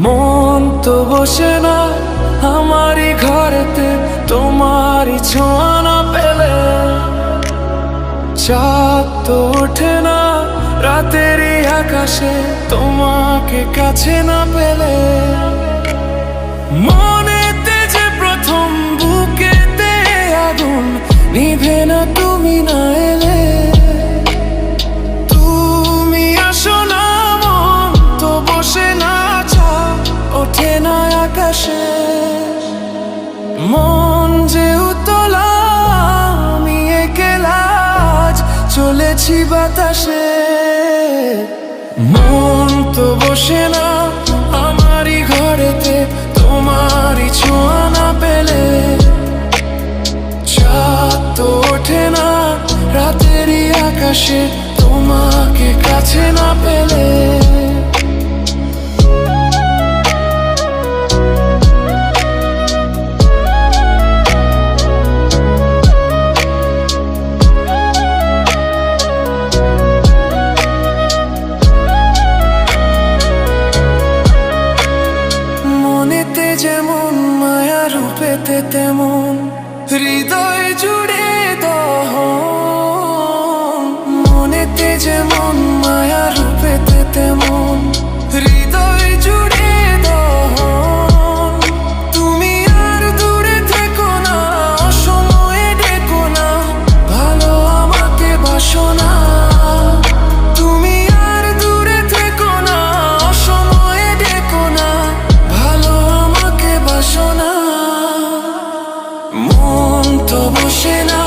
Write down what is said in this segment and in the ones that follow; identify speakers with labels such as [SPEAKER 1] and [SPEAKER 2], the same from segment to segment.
[SPEAKER 1] মন তো বসে না আমারই ঘরেতে, তোমারই ছোঁয়া না পেলে। চাঁদ তো ওঠে না রাতেরই আকাশে, তোমাকে কাছে না পেলে। মনেতে যে প্রথম বুকেতে আগুন নিভে না তুমি না এলে। তুমি আসো না, মন তো বসে না, চাঁদ ওঠে না আকাশে। মন যে উতলা, আমি একলা আজ চলেছি বাতাসে। মন তো বসে না আমারই ঘরেতে, তোমারই ছোঁয়া না পেলে। চাঁদ তো ওঠে না রাতেরই আকাশে, তোমাকে কাছে না পেলে। মনেতে যেমন মায়া, রূপেতে তেমন হৃদয় জুড়ে দহন। মনেতে যেমন মায়া, রূপেতে তেমন হৃদয় জুড়ে দহন। তুমি আর দূরে থেকো না, অসময়ে ডেকো না, ভালো আমাকে বাসো না। তুমি আর দূরে থেকো না, অসময়ে ডেকো না, ভালো আমাকে বাসো না। মন তো বসে না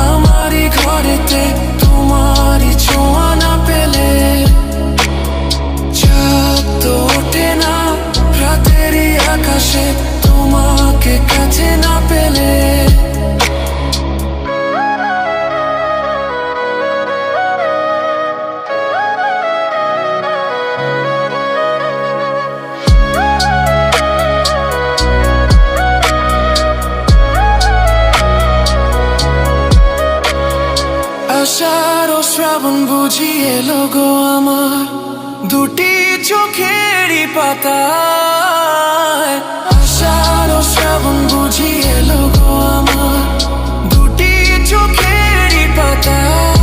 [SPEAKER 1] আমারই ঘরেতে, তোমারই ছোঁয়া না পেলে। চাঁদ তো ওঠে না রাতেরই আকাশে, তোমাকে কাছে না পেলে। আষাঢ় ও শ্রাবণ বুঝি এলো গো আমার, দুটি চোখেরই পাতায়। আষাঢ় ও শ্রাবণ বুঝি এলো গো আমার, দুটি চোখেরই পাতায়।